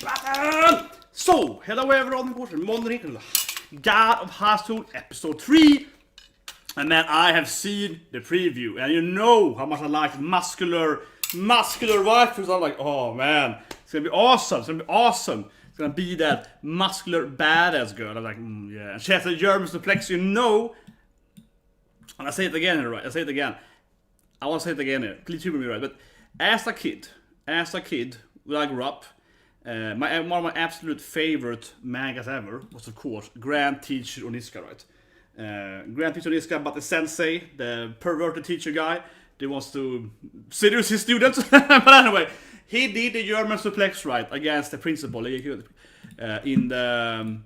button! So, hello everyone, Monday, God of Household episode 3. And man, I have seen the preview, and you know how much I like muscular waifus. I'm like, oh man, it's gonna be awesome, it's gonna be that muscular badass girl. I'm like, yeah. And she has a German suplex, you know. And I say it again, right? I want to say it again here. Please humor me, right? But as a kid, when I grew up, one of my absolute favorite mangas ever was, of course, Grand Teacher Onizuka, right? Grand Teacher Onizuka, but the sensei, the perverted teacher guy, that wants to seduce his students. But anyway, he did the German suplex right against the principal in the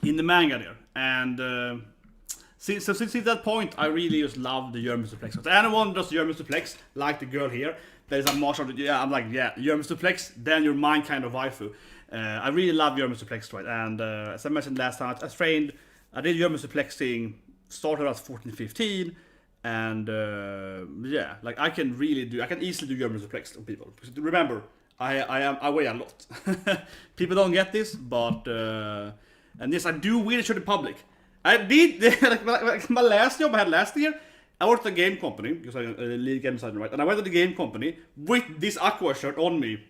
manga there, and since that point, I really just love the German suplex. So anyone does German suplex, like the girl here, there's a martial. Yeah, I'm like, yeah, German suplex, then you're mine kind of waifu. I really love German suplex, right? And as I mentioned last time, I did German suplexing, started at 14, 15, and yeah, like I can easily do German suplex on people. Because remember, I weigh a lot. People don't get this, but and this I do really show the public. I did like my last job I had last year. I worked at a game company because I'm a lead game designer, right? And I went to the game company with this aqua shirt on me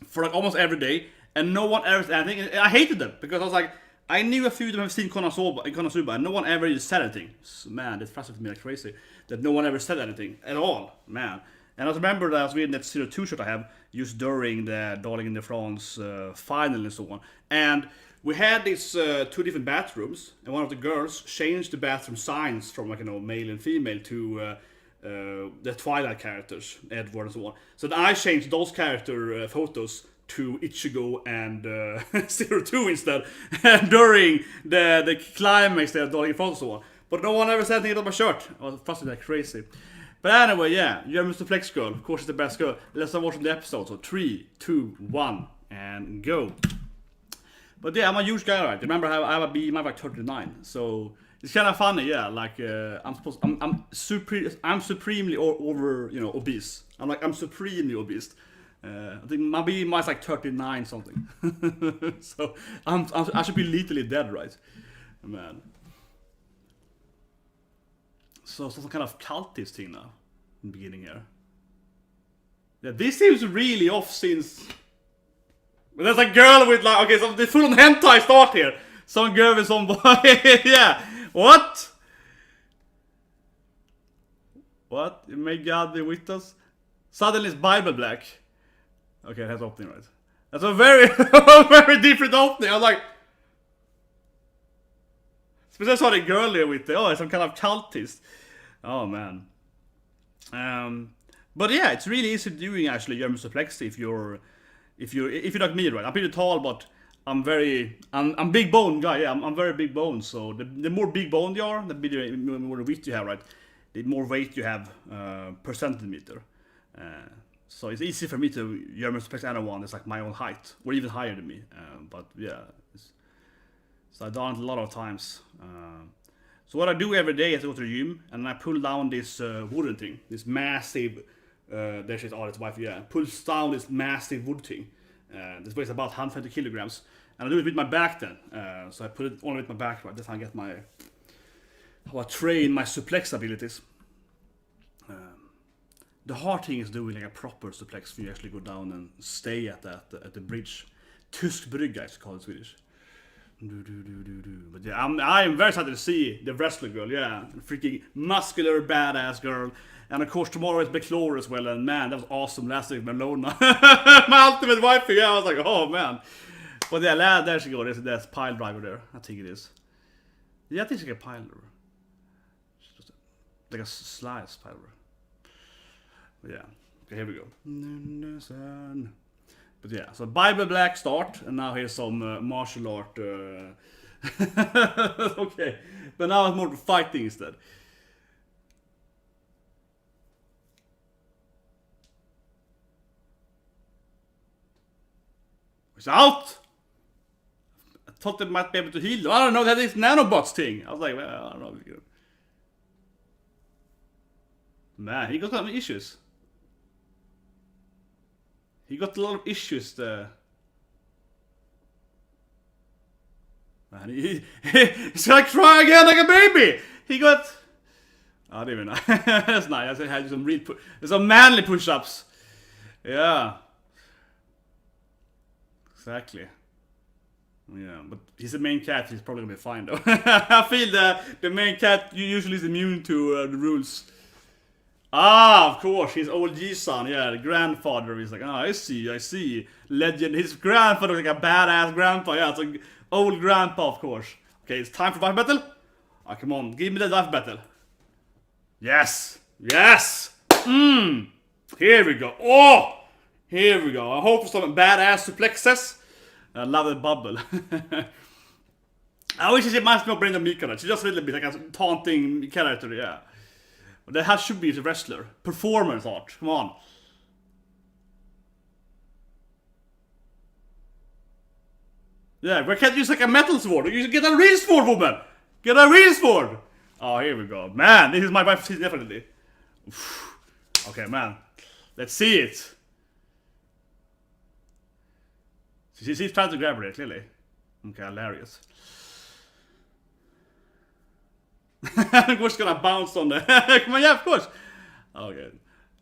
for like almost every day, and no one ever said anything. And I hated them because I was like, I knew a few of them have seen Konosuba, and no one ever said anything. So, man, that frustrated me like crazy that no one ever said anything at all, man. And I remember that I was wearing that 02 shirt I have used during the Darling in the France final and so on. And we had these 2 different bathrooms, and one of the girls changed the bathroom signs from, like, you know, male and female to the Twilight characters, Edward and so on. So then I changed those character photos to Ichigo and 02 instead during the climax there, Darling in France and so on. But no one ever said anything about my shirt. I was frustrated like crazy. But anyway, yeah, German suplex girl, of course, is the best girl. Let's start watching the episode. So 3, 2, 1, and go. But yeah, I'm a huge guy, right? Remember, I have a BMI like 39, so it's kind of funny, yeah. Like I'm supremely over, you know, obese. I'm supremely obese. I think my BMI is like 39 something. So I should be literally dead, right? Man. So some kind of cultist thing now in the beginning here. Yeah, this seems really off since. But there's a girl with like, okay, so the full on hentai start here. Some girl with some boy. Yeah. What? May God be with us. Suddenly it's Bible black. Okay, that's opening, right? That's a very, very different opening. I was like, especially I saw the girl here with some kind of cultist. Oh man. But yeah, it's really easy doing actually German suplex if you're like me, right? I'm pretty tall, but I'm big bone guy. Yeah, I'm very big bone. So the more big bone you are, the more weight you have, right? The more weight you have per centimeter. So it's easy for me to German suplex anyone that's like my own height or even higher than me. But yeah, so I've done it a lot of times. So what I do every day is I go to the gym and I pull down this wooden thing, this massive. There she's all its wife, yeah. Pulls down this massive wood thing. This weighs about 120 kilograms. And I do it with my back then. So I put it only with my back, right? That's how I get how I train my suplex abilities. The hard thing is doing like a proper suplex when you actually go down and stay at the bridge. Tyskbrygga is called in Swedish. But yeah, I'm very excited to see the wrestler girl, yeah. Freaking muscular, badass girl. And of course tomorrow is Beclore as well, and man, that was awesome last week with Melona. My ultimate waifu, yeah, I was like, oh man. But yeah, there she goes, there's pile driver there, I think it is. Yeah, I think it's like a pile driver. Like a slice pile driver. But yeah, okay, here we go. But yeah, so Bible Black start, and now here's some martial art. Okay, but now it's more fighting instead. It's out! I thought they might be able to heal. I don't know, that is nanobots thing. I was like, well, I don't know. Man, he got some issues. He got a lot of issues there. Man, he's like try again like a baby. He got. Oh, det är nice. That's nice. I had some some manly push-ups. Yeah. Exactly. Yeah, but he's the main cat. He's probably gonna be fine though. I feel the main cat usually is immune to the rules. Ah, of course, his old G-son, yeah, the grandfather is like, I see, legend. His grandfather was like a badass grandpa, yeah, it's like old grandpa, of course. Okay, it's time for Wife Battle. Ah, come on, give me the Wife Battle. Yes, here we go. Oh, here we go. I hope for some badass suplexes. I love the bubble. I wish it must be Brenda Mika. She's just a little bit like a taunting character, yeah. But that should be a wrestler. Performance art. Come on. Yeah, we can't use like a metal sword. You should get a real sword, woman. Get a real sword. Oh, here we go. Man, this is my wife, definitely. Oof. Okay, man. Let's see it. She's trying to grab her, clearly. Okay, hilarious. Of course, gonna bounce on the. Come on, yeah, of course. Okay,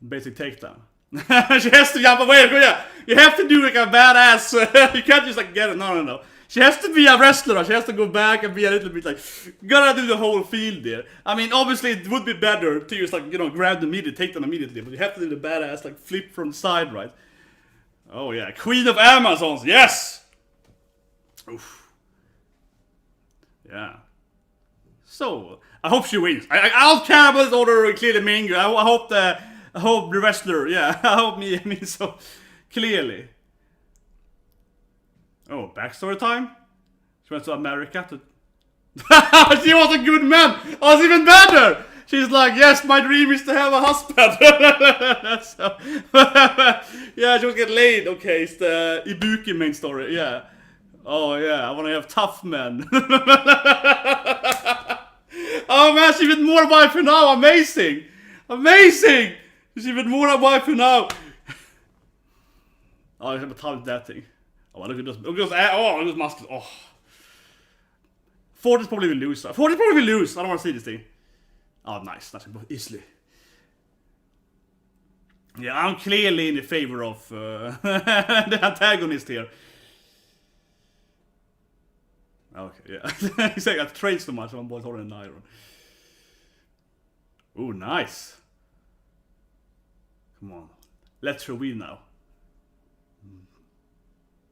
basic takedown. She has to jump away. Yeah, you have to do like a badass. You can't just like get it. No. She has to be a wrestler. She has to go back and be a little bit like. Gotta do the whole field there. I mean, obviously, it would be better to just like grab the immediate takedown immediately, but you have to do the badass like flip from the side, right? Oh yeah, Queen of Amazons. Yes. Oof. Yeah. So, I hope she wins. I don't care about this order clearly main. I hope the wrestler, yeah, I hope me, so clearly. Oh, backstory time? She went to America to. She was a good man! Oh, it's even better! She's like, yes, my dream is to have a husband. So, yeah, she was get laid. Okay, it's the Ibuki main story, yeah. Oh, yeah, I want to have tough men. Oh man, she's even more waifu now. Amazing. She's even more waifu now. Oh, I have a time that thing. Oh, look at this. Look at this mask. Oh. Ford is probably will lose. I don't want to see this thing. Oh, nice. That's easily. Yeah, I'm clearly in the favor of the antagonist here. Okay, yeah. He's like, I trade so much, my boy's holding an iron. Ooh, nice. Come on. Let's her win now.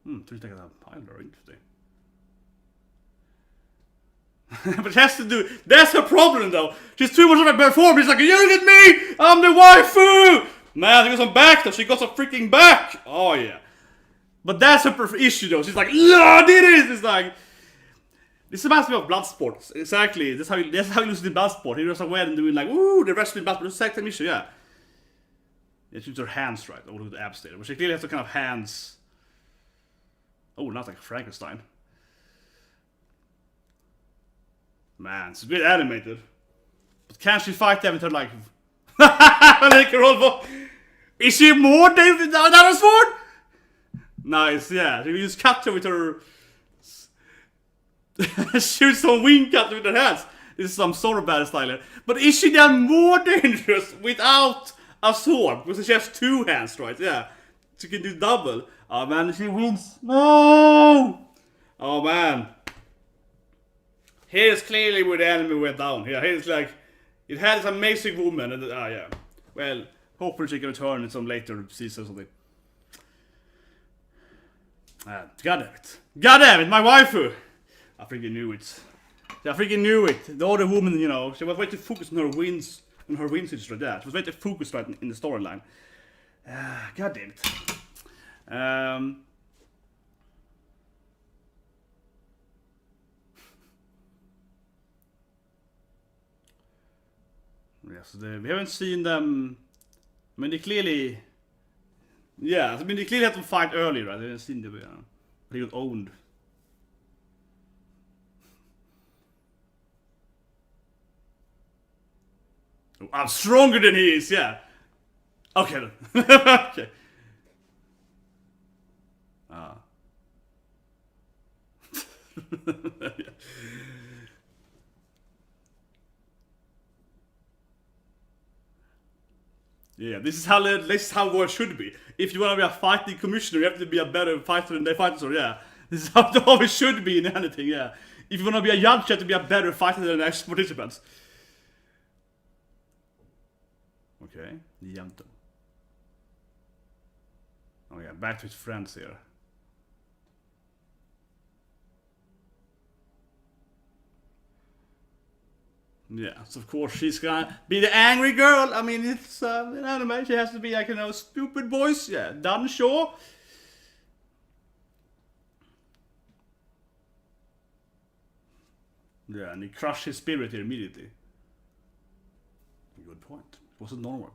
Two seconds out. Piler, interesting. But she has to do. That's her problem though. She's too much of a performer. She's like, you look at me! I'm the waifu! Man, she got some back though. She got some freaking back! Oh yeah. But that's her issue though. She's like, no, did it! It's like. This reminds me of bloodsport. Exactly. That's how you lose the bloodsport. He was aware and doing like, ooh, the wrestling bloodsport. It's the same issue, yeah. Yeah, she used her hands right, or with the abs there. But she clearly has the kind of hands. Oh, not like Frankenstein. Man, it's a bit animated. But can she fight them with her like is she more dangerous than that sword? Nice, yeah. She just cut her with her. Shoot some wing cut with her hands. This is some sort of bad style. But is she then more dangerous without a sword? Because she has two hands, right? Yeah. She can do double. Oh man, she wins. No! Oh man. Here's clearly where the enemy went down. Yeah, here's like, it had this amazing woman. And yeah. Well, hopefully she can return in some later season or something. God damn it, my waifu! I freaking knew it. The other woman, she was way too focused on her wins, right there. She was way too focused right in the storyline. God damn it. Yes, we haven't seen them. I mean, they clearly. Yeah, I mean, they clearly had to fight earlier, right? They haven't seen them. They got owned. Oh, I'm stronger than he is, yeah. Okay then. Okay. Yeah, this is how it should be. If you want to be a fighting commissioner, you have to be a better fighter than the fighters are. Yeah, this is how it should be in anything. Yeah, if you want to be a judge, you have to be a better fighter than the actual participants. Okay, Yamto. Oh yeah, back to his friends here. Yeah, so of course she's gonna be the angry girl. I mean, it's an anime. She has to be like, stupid voice. Yeah, done, sure. Yeah, and he crushed his spirit here immediately. Good point. It wasn't normal.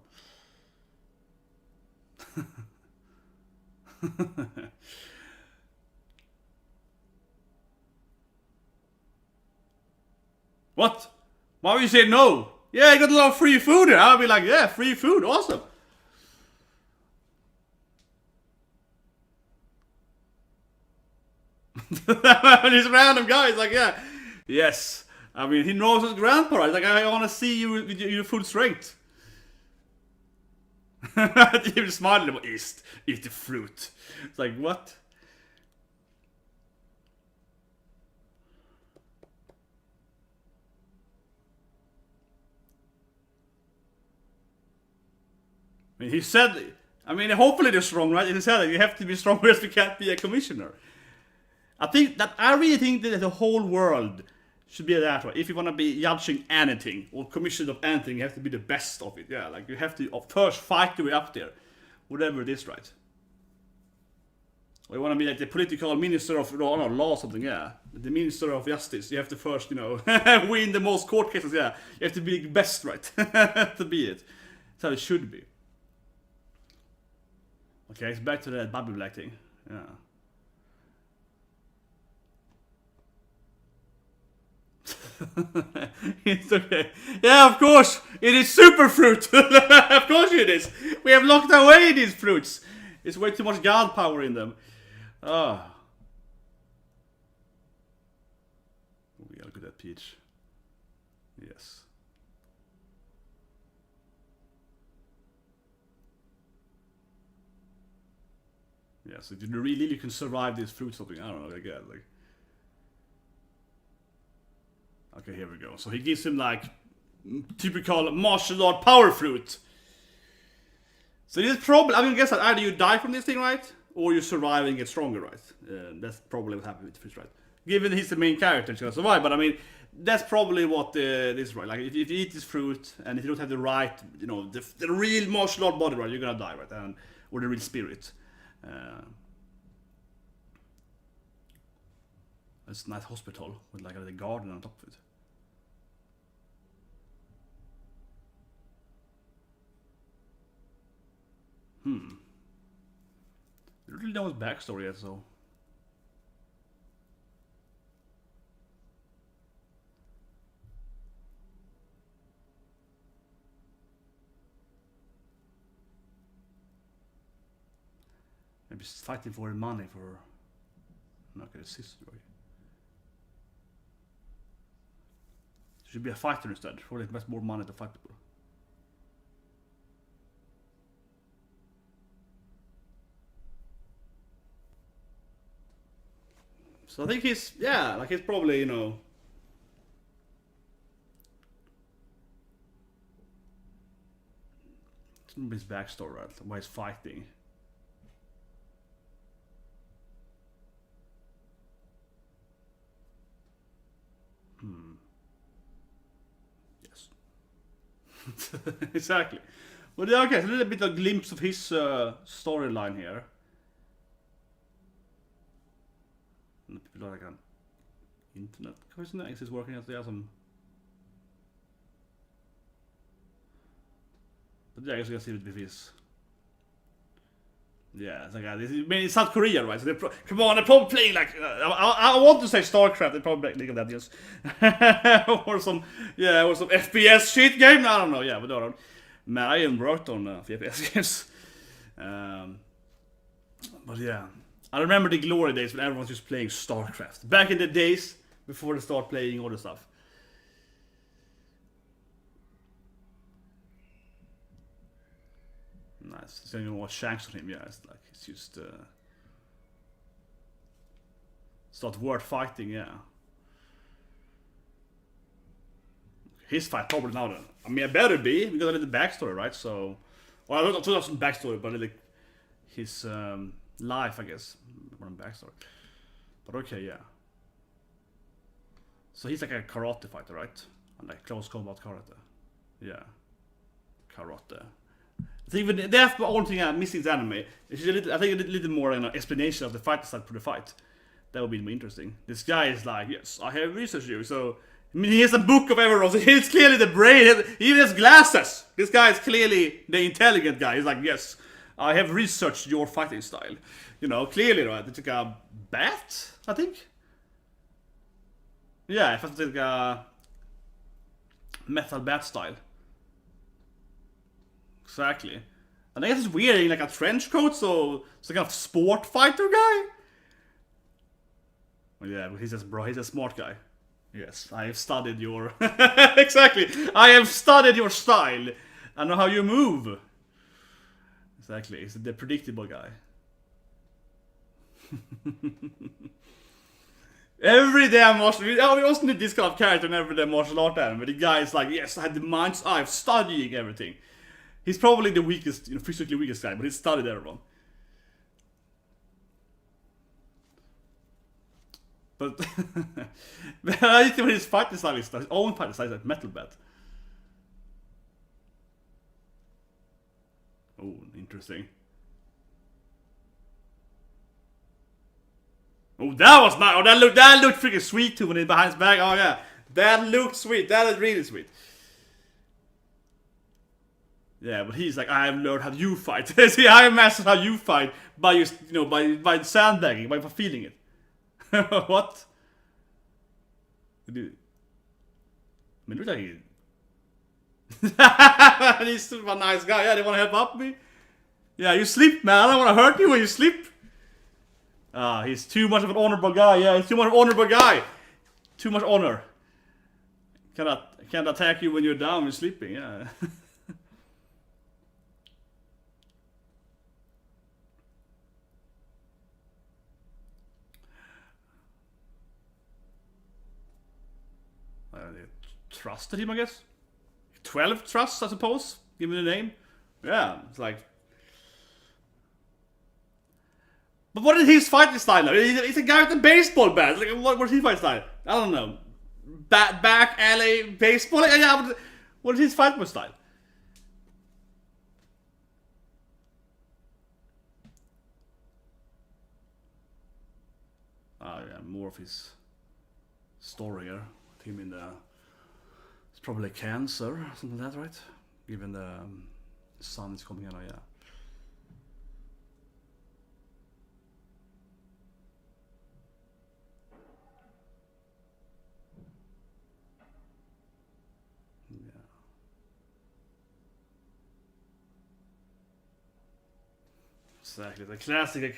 What? Why would you say no? Yeah, I got a lot of free food here. I'll be like, yeah, free food, awesome. This random guy is like, yeah, yes. I mean, he knows his grandpa. He's like, I want to see you with your full strength. He was smiling about eat the fruit. It's like, what? I mean, he said, I mean, hopefully they're strong, right? He said that you have to be strong, else you can't be a commissioner. I really think that the whole world should be that way. If you want to be judging anything or commissioned of anything, you have to be the best of it. Yeah, like you have to first fight your way up there, whatever it is, right? Or you want to be like the political minister of law or something, yeah. The minister of justice. You have to first, win the most court cases, yeah. You have to be the best, right? To be it. That's how it should be. Okay, it's back to the Bobby Black thing. Yeah. It's okay. Yeah, of course. It is super fruit. Of course it is. We have locked away these fruits. There's way too much god power in them. Oh, we gotta look at that peach. Yes. Yeah, so do you really can survive this fruit something? I don't know, again, like. Okay, here we go. So he gives him like typical martial art power fruit. So this is probably, I mean, I guess that either you die from this thing, right? Or you survive and get stronger, right? That's probably what happened with the fish, right? Given he's the main character, he's gonna survive, but I mean, that's probably what this is, right? Like, if you eat this fruit, and if you don't have the right, the real martial art body, right, you're gonna die, right? Or the real spirit. It's a nice hospital with like a garden on top of it. I don't really know his backstory yet, so. Maybe he's fighting for money for. Not gonna assist, right? Should be a fighter instead. Probably invest more money to fight people. So I think he's probably, it's his backstory, right? Why he's fighting. Yes. Exactly. Well, yeah, okay, so a little bit of a glimpse of his storyline here. And people are like an internet question is working as there some. But yeah, I guess we can see it with his. Yeah, it's like it's South Korea, right? So come on, they're probably playing like I want to say StarCraft. They're probably League of Legends, or some FPS shit game. I don't know. Yeah, but I don't. Man, I haven't worked on FPS games. But yeah, I remember the glory days when everyone was just playing StarCraft. Back in the days before they start playing all the stuff. it's any more shanks on him. Yeah, it's like it's just it's not worth fighting. Yeah. His fight probably now then. I mean, it better be because I did the backstory, right? So, well, I don't know backstory, but like his life, I guess, more than backstory. But okay, yeah. So he's like a karate fighter, right? And like close combat karate. Yeah, karate. I think that's the only thing I'm missing in the anime. It's a little, I think a little more explanation of the fight style for the fight. That would be more interesting. This guy is like, yes, I have researched you, so. I mean, he has a book of everyone, so he's clearly the brain. He even has glasses. This guy is clearly the intelligent guy. He's like, yes, I have researched your fighting style. You know, clearly, right? It's like a bat, I think. Yeah, it's like a metal bat style. Exactly. And I guess he's wearing like a trench coat, so it's a kind of sport fighter guy. Well, yeah, but he's a smart guy. Yes, I have studied your... exactly! I have studied your style! I know how you move! Exactly, he's the predictable guy. Every damn martial... We also need this kind of character in every damn martial art anime. The guy is like, yes, I had the mind's eye of studying everything. He's probably the weakest, physically weakest guy, but he's studied everyone. But I think his fighting style is his own fighting style is like metal bat. Oh, interesting. Oh, that was nice. Oh, that looked freaking sweet too when it's behind his back. Oh yeah, that looked sweet. That is really sweet. Yeah, but he's like, I have learned how you fight. See, I have mastered how you fight by just, by sandbagging, by feeling it. What? Dude. I mean, look like he's still a nice guy. Yeah, they want to help up me. Yeah, you sleep, man. I don't want to hurt you when you sleep. Ah, he's too much of an honorable guy. Yeah, he's too much of an honorable guy. Too much honor. Can't attack you when you're down and sleeping. Yeah. Trusted him, I guess. 12 trusts, I suppose. Give him the name. Yeah, it's like. But what is his fighting style now? He's a guy with a baseball bat. Like, what is his fighting style? I don't know. Back alley baseball. Yeah, what is his fighting style? Ah, yeah, more of his story here. With him in the. Probably cancer, something like that, right? Given the sun is coming in, yeah. Yeah. Exactly, the classic.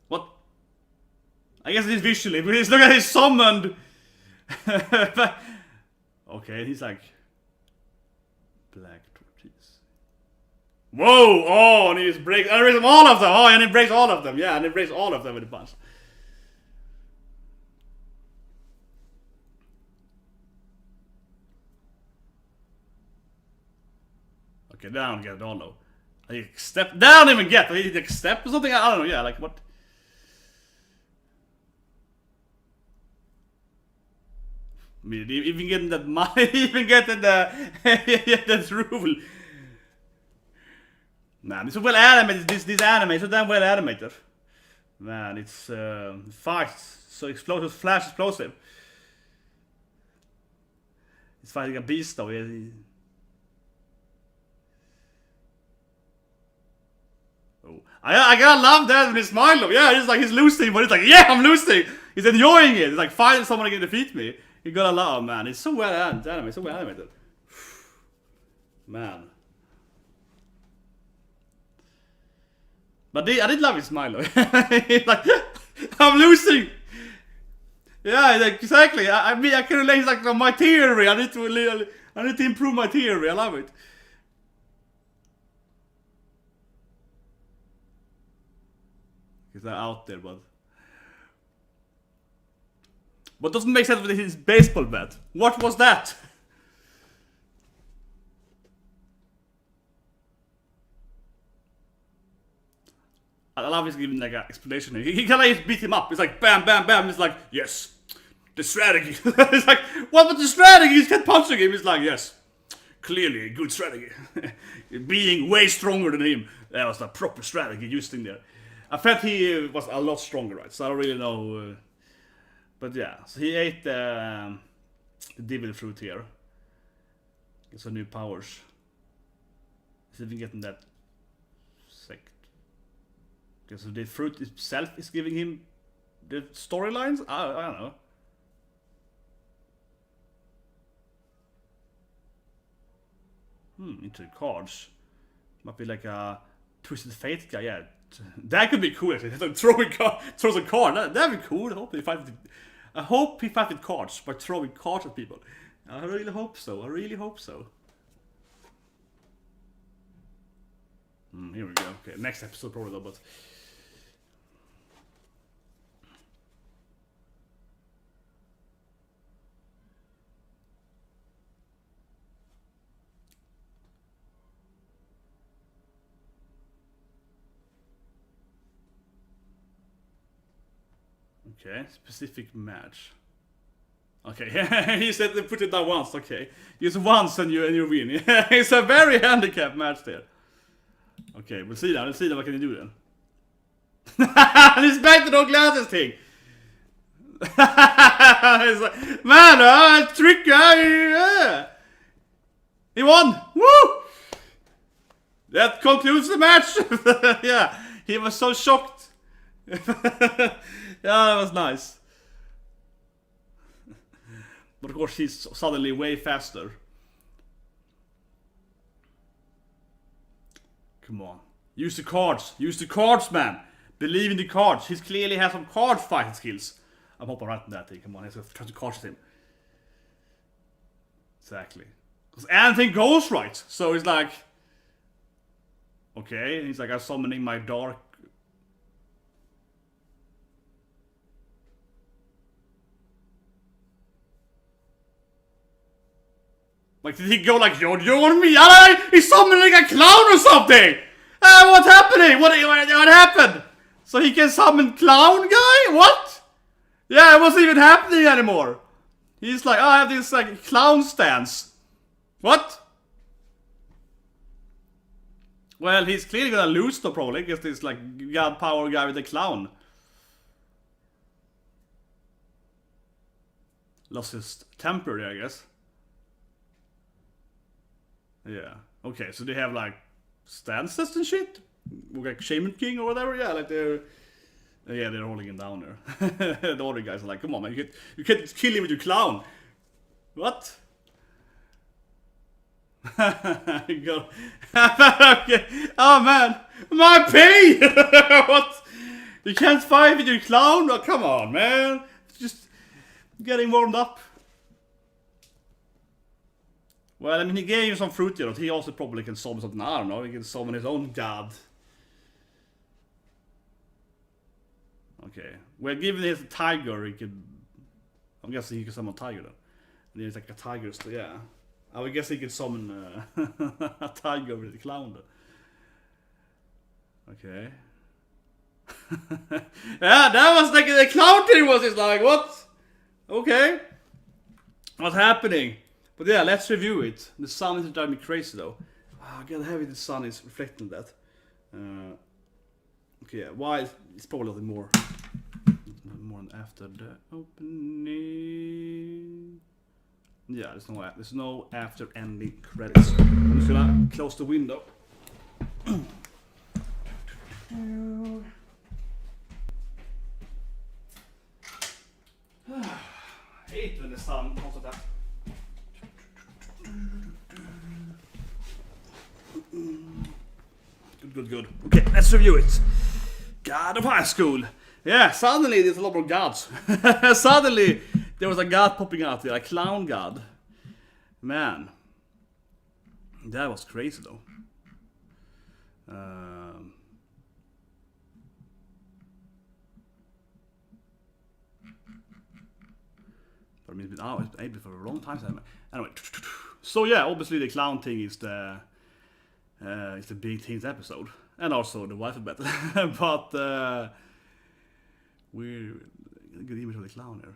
What? I guess it is visually, but look at his summoned. Okay, he's like black torches. Whoa! Oh, and he just breaks. And he breaks all of them. Oh, and he breaks all of them. Yeah, and he breaks all of them with a punch. Okay, down, get it all though. I step down, even get. He like step or something. I don't know. Yeah, like what? I mean, even getting that even getting that rule. Man, it's so well animated. This anime is so damn well animated. Man, it's fast, so explosive, flash explosive. He's fighting a beast though. Oh, I gotta love that when he smiles. Yeah, he's losing, but he's like, yeah, I'm losing. He's enjoying it. He's like, finally someone can defeat me. You gotta love, man. It's so well animated. So well animated. Man. But I did love his smile though. He's like, I'm losing. Yeah, like, exactly. I mean, I can relate like my theory. I need to improve my theory. I love it. He's not out there, but doesn't make sense with his baseball bat. What was that? I love his giving like an explanation. He kind of just beat him up. It's like bam, bam, bam. It's like, yes, the strategy. It's like, what was the strategy? He's kept punching him. He's like, yes, clearly a good strategy. Being way stronger than him. That was the proper strategy used in there. I felt he was a lot stronger, right? So I don't really know. But yeah, so he ate the devil fruit here. Get some new powers. Is even getting that sect. Okay, so the fruit itself is giving him the storylines? I don't know. Into the cards. Might be like a Twisted Fate guy, yeah. That could be cool actually. Throws a card. That'd be cool. I hope he fights with cards by throwing cards at people. I really hope so. I really hope so. Here we go. Okay, next episode probably though, but okay, specific match. Okay, he said they put it down once. Okay, use once and you win. It's a very handicapped match there. Okay, we'll see now. Let's see what can you do then. He's back to the glasses thing. It's like, man, trick guy. Yeah. He won. Woo! That concludes the match. Yeah, he was so shocked. Yeah, that was nice. But of course he's suddenly way faster. Come on. Use the cards. Use the cards, man. Believe in the cards. He clearly has some card fighting skills. I'm hoping right on that thing. Come on, let's try to cards him. Exactly. Because anything goes right. So it's like, okay. He's like, I'm summoning my dark. Like, did he go like, yo, you want me? He's summoning a clown or something! What's happening? What happened? So he can summon clown guy? What? Yeah, it wasn't even happening anymore. He's like, oh, I have this like clown stance. What? Well, he's clearly gonna lose though, probably, against this like god power guy with the clown. Lost his temper, I guess. Yeah. Okay, so they have like stances and shit? Like Shaman King or whatever? Yeah, like they're holding him down there. The other guys are like, come on man, you can't kill him with your clown. What? Go. Okay. Oh man, my pay! What? You can't fight with your clown? Oh, come on man. Just getting warmed up. Well, I mean, he gave him some fruit, you know. He also probably can summon something. I don't know. He can summon his own god. Okay. Well, given he's a tiger, he could. I'm guessing he can summon a tiger, though. And he's like a tiger, so yeah. I would guess he could summon a tiger with a clown, though. Okay. Yeah, that was like the clown thing was just like, what? Okay. What's happening? But yeah, let's review it. The sun is driving me crazy though. Oh, God, how heavy the sun is reflecting that. Okay, yeah, why? It's probably a little more than after the opening. Yeah, there's no after ending credits. I'm just gonna close the window. I hate when the sun comes at that. Good. Okay, let's review it. God of High School. Yeah, suddenly there's a lot more gods. Suddenly there was a god popping out there, a clown god. Man, That was crazy though. But I mean, it's been for a long time. Anyway, so yeah, obviously the clown thing is the big things episode, and also the waifu battle. But we're a good image of the clown here.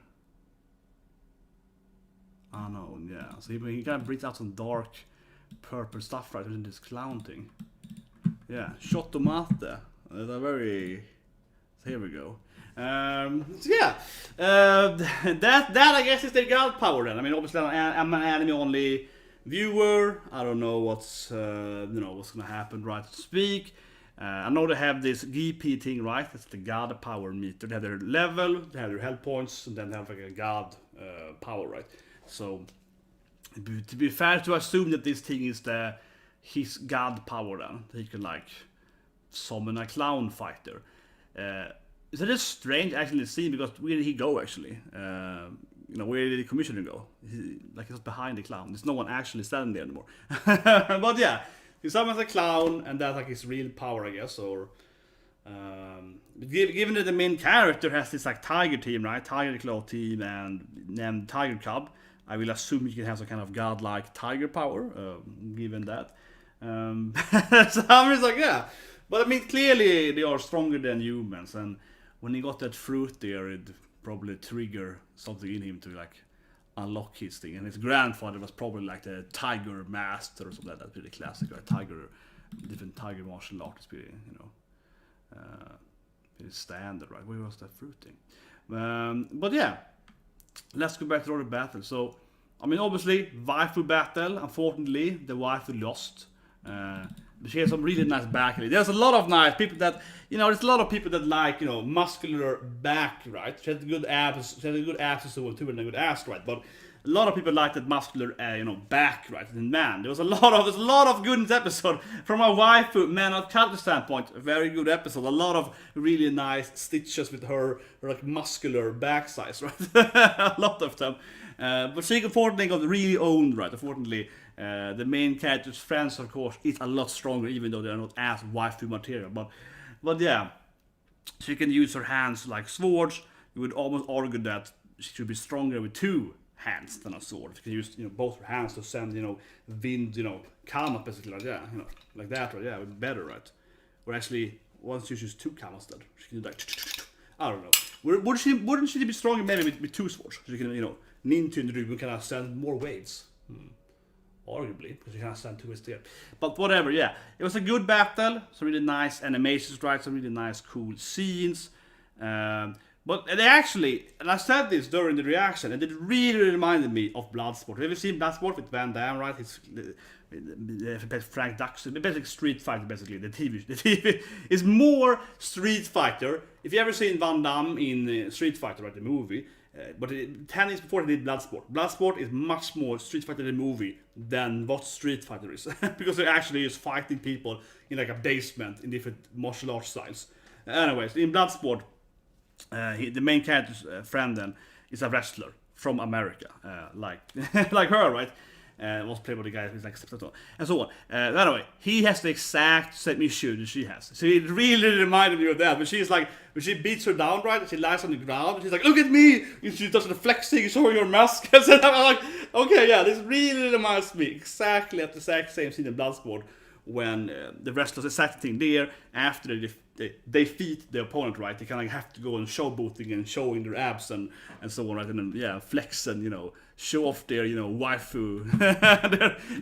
Oh no, yeah. So he kind of brings out some dark purple stuff right in this clown thing. Yeah, shotomate. They're very. So here we go. So yeah, that I guess is their god power then. I mean, obviously I'm an anime only viewer. I don't know what's what's gonna happen right to speak. I know they have this GP thing, right? That's the god power meter. They have their level, they have their health points, and then they have like a god power, right? So to be fair to assume that this thing is his god power then. He can like summon a clown fighter. It's a just strange actually to see because where did he go actually? Where did the commissioner go? He's behind the clown. There's no one actually standing there anymore. But yeah, he summons a clown and that's like his real power, I guess. Or given that the main character has this like tiger team, right? Tiger claw team and named Tiger Cub, I will assume he can have some kind of godlike tiger power, given that. So I'm just like, yeah. But I mean, clearly they are stronger than humans, and when he got that fruit there, it probably trigger something in him to like unlock his thing. And his grandfather was probably like the tiger master or something like that. Pretty classic, right? Different tiger martial artists, pretty, pretty standard, right? Where was that fruit thing? But yeah, let's go back to the battle. So, I mean, obviously, waifu battle. Unfortunately, the waifu lost. But she has some really nice back. There's a lot of nice people that, there's a lot of people that like, muscular back, right? She has good abs, she has a good abs too, and a good ass, right? But a lot of people like that muscular, back, right? And man, there's a lot of good in this episode. From a waifu, man, of character standpoint, a very good episode. A lot of really nice stitches with her like muscular back size, right? A lot of them. But she unfortunately got really owned, right? Unfortunately, the main character's friends, of course, is a lot stronger, even though they're not as waifu material. But yeah, she can use her hands like swords. You would almost argue that she should be stronger with two hands than a sword. She can use both her hands to send wind, karma basically like that, like that, right? Yeah, better, right? Or actually, once you use two karmas, then she can do like I don't know. Wouldn't she be stronger maybe with two swords? She can ninja in the room and kind of send more waves. Arguably, because you can't send two instead. But whatever, yeah. It was a good battle. Some really nice animations, right? Some really nice, cool scenes. But they actually, and I said this during the reaction, and it really reminded me of Bloodsport. Have you seen Bloodsport with Van Damme, right? It's Frank Dux, basically Street Fighter, basically. The TV is more Street Fighter. If you ever seen Van Damme in Street Fighter, right, the movie, but 10 years before they did Bloodsport. Bloodsport is much more Street Fighter the movie than what Street Fighter is. Because it actually is fighting people in like a basement in different martial arts styles. Anyways, in Bloodsport, the main character's friend then is a wrestler from America. Like like her, right? Was played by the guy who's like and so on. Anyway, he has the exact same issue that she has. So it really reminded me of that. But she's like, when she beats her down, right? She lies on the ground. And she's like, "Look at me!" And she does the flexing, showing her muscles. And I'm like, okay, yeah, this really reminds me exactly at the exact same scene in Bloodsport when the wrestlers exact thing there after they defeat the opponent, right? They kind of have to go and show booting and showing their abs and so on, right? And then yeah, flex and show off their waifu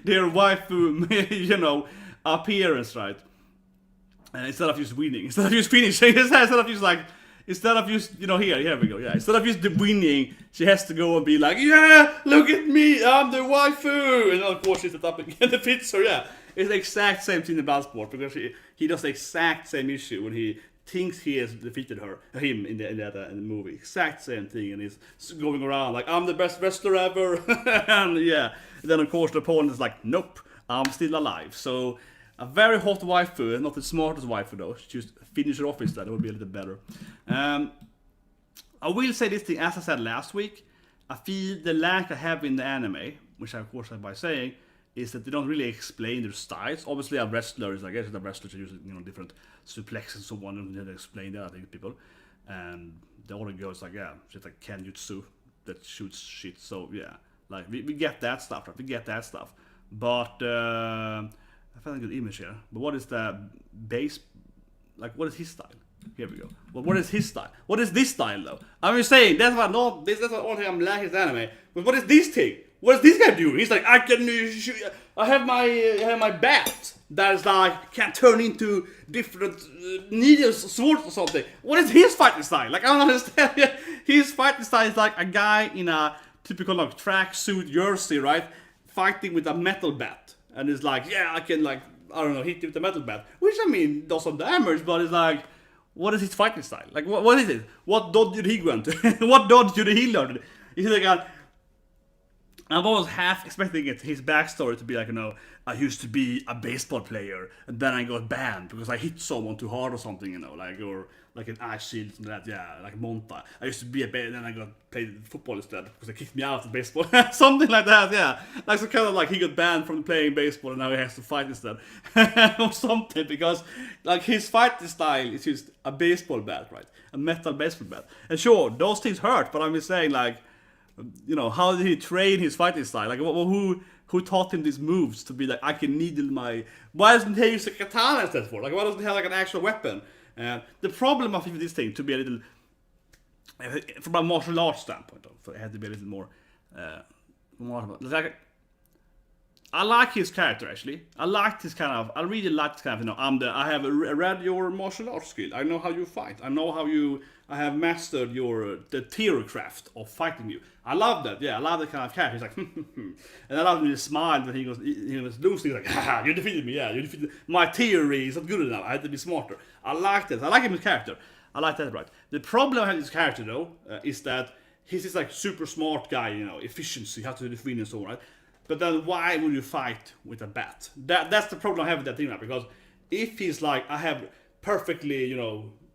their waifu appearance, right? And instead of just winning, instead of just finishing, here we go, yeah. Instead of just winning, she has to go and be like, yeah, look at me, I'm the waifu, and of course she's up and defeats her, yeah. It's the exact same thing in Bloodsport because he does the exact same issue when he thinks he has defeated him in the movie. Exact same thing, and he's going around like, I'm the best wrestler ever, and yeah. And then of course the opponent is like, nope, I'm still alive. So a very hot waifu, not the smartest waifu though. Just finish her off instead. It would be a little better. I will say this thing, as I said last week. I feel the lack I have in the anime, which I of course have by saying, is that they don't really explain their styles. Obviously, a wrestler is, I guess, the wrestlers are using different suplexes and so on, and they explain that, I think, people. And the other girls like just like Kenjutsu that shoots shit. So yeah, like we get that stuff, right? We get that stuff. But I found a good image here. But what is the base? Like, what is his style? Here we go. Well, what is his style? What is this style though? I'm just saying that's what that's the only thing I'm lacking in anime. But what is this thing? What is this guy doing? He's like, I can shoot. I have my bat that is like can turn into different needles, swords or something. What is his fighting style? Like, I don't understand. His fighting style is like a guy in a typical like tracksuit jersey, right? Fighting with a metal bat, and it's like, yeah, I can like, I don't know, hit you with a metal bat, which I mean does some damage, but it's like, what is his fighting style? Like, what is it? What dodge did he go into? What dodge did he learn? He's like I'm almost half expecting his backstory to be like, I used to be a baseball player, and then I got banned because I hit someone too hard or something, like, or like an ice shield and that, yeah, like Monta. I used to be a and then I got played football instead because they kicked me out of baseball, something like that, yeah. Like, so kind of like he got banned from playing baseball and now he has to fight instead, or something, because like his fighting style is just a baseball bat, right? A metal baseball bat. And sure, those things hurt, but I'm just saying, like, how did he train his fighting style? Like, who taught him these moves to be like, I can needle my... Why doesn't he use a katana instead for? Like, why doesn't he have like an actual weapon? The problem of this thing, to be a little... From a martial arts standpoint, it had to be a little more... Like, I like his character, actually. I really like this kind of, I have read your martial arts skill. I know how you fight. I have mastered the theory craft of fighting you. I love that. Yeah, I love that kind of character. He's like, and I love when he smiled when he was losing. He's like, haha, you defeated me. Yeah, you defeated me. My theory is not good enough. I had to be smarter. I like that. I like him as a character. I like that, right? The problem I have with this character, though, is that he's this like super smart guy, efficiency, how to defeat and so on, right? But then why would you fight with a bat? That's the problem I have with that thing now, because if he's like, I have perfectly,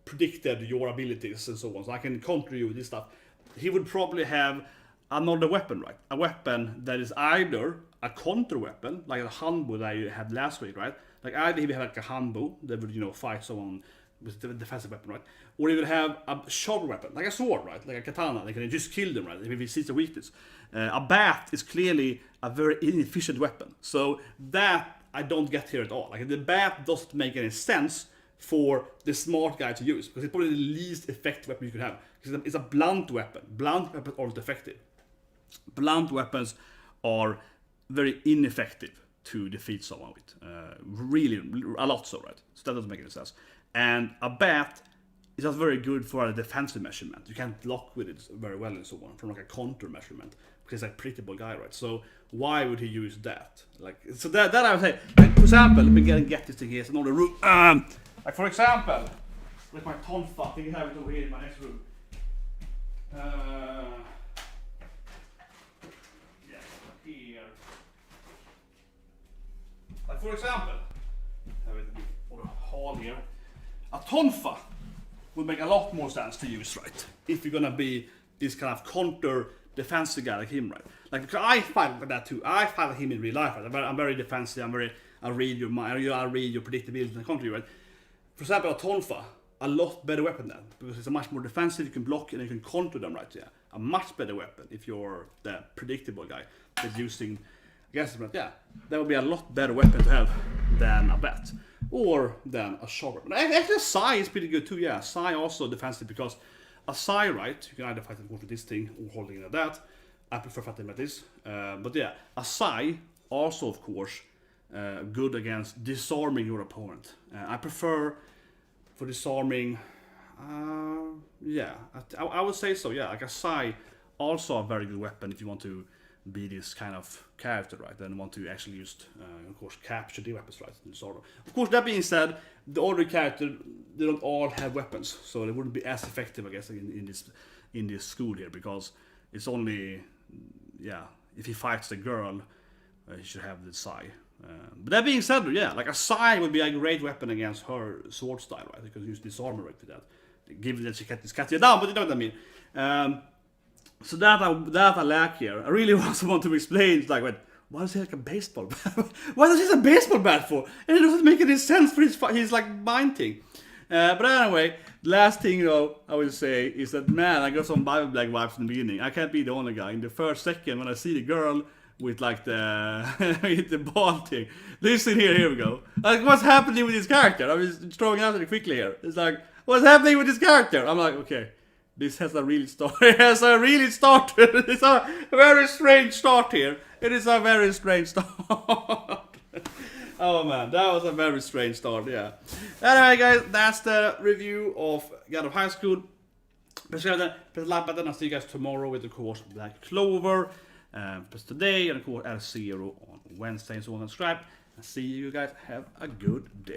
predicted your abilities and so on, so I can counter you with this stuff, he would probably have another weapon, right? A weapon that is either a counter weapon, like the hanbo that you had last week, right? Like either he would have like a hanbo that would, fight someone with the defensive weapon, right? Or he would have a sharp weapon, like a sword, right? Like a katana, they can just kill them, right? If he sees a weakness. A bat is clearly a very inefficient weapon. So that I don't get here at all. Like, the bat doesn't make any sense for the smart guy to use, because it's probably the least effective weapon you could have. Because it's a blunt weapon. Blunt weapons aren't effective. Blunt weapons are very ineffective to defeat someone with. Really, a lot so, right? So that doesn't make any sense. And a bat is not very good for a defensive measurement. You can't block with it very well and so on, from like a counter measurement, because he's a predictable guy, right? So why would he use that? Like, so that I would say, like, for example, let me get this thing here. It's another room. Like, for example, like my tonfa, I think I have it over here in my next room. Yes, here. Like, for example, I have it on the hall here. A tonfa would make a lot more sense to use, right? If you're gonna be this kind of counter defensive guy like him, right? Like, because I fight with that too. I fight with him in real life, right? I'm very defensive. I read your mind. I read your predictability and counter, right? For example, a tonfa, a lot better weapon then, because it's a much more defensive. You can block and you can counter them, right? Yeah, a much better weapon if you're the predictable guy that's using. I guess, yeah, that would be a lot better weapon to have than a bat, or than a sharp weapon. Actually, a sai is pretty good too. Yeah, sai also defensive, because a sai, right? You can either fight it with this thing or holding it like that. I prefer fighting like this. But yeah, a sai also, of course, good against disarming your opponent. I prefer for disarming. Yeah, I would say so. Yeah, like a sai, also a very good weapon if you want to be this kind of character, right? And want to actually use, of course, capture the weapons, right? And sort of. Of course, that being said, the other character, they don't all have weapons, so they wouldn't be as effective, I guess, in this school here, because it's only, yeah, if he fights the girl, he should have the sai. But that being said, yeah, like a sai would be a great weapon against her sword style, right? You can use disarm right with that, given that she can't cut you down. But you know what I mean. So that I lack here. I really also want to explain, like, why does he like a baseball bat? Why does he have a baseball bat for? And it doesn't make any sense for his like mind thing. But anyway, last thing though I will say is that, man, I got some Bible Black vibes in the beginning. I can't be the only guy. In the first second when I see the girl with like with the ball thing. Listen here we go. Like, what's happening with this character? I'm just throwing out it quickly here. It's like, what's happening with this character? I'm like, okay, this has a real start. It has a really start. It's a very strange start here. It is a very strange start. Oh man, that was a very strange start, yeah. Anyway guys, that's the review of God of High School. Press the like button. I'll see you guys tomorrow with the course Black Clover. Press today and of course L0 on Wednesday and so on. Subscribe. And see you guys. Have a good day.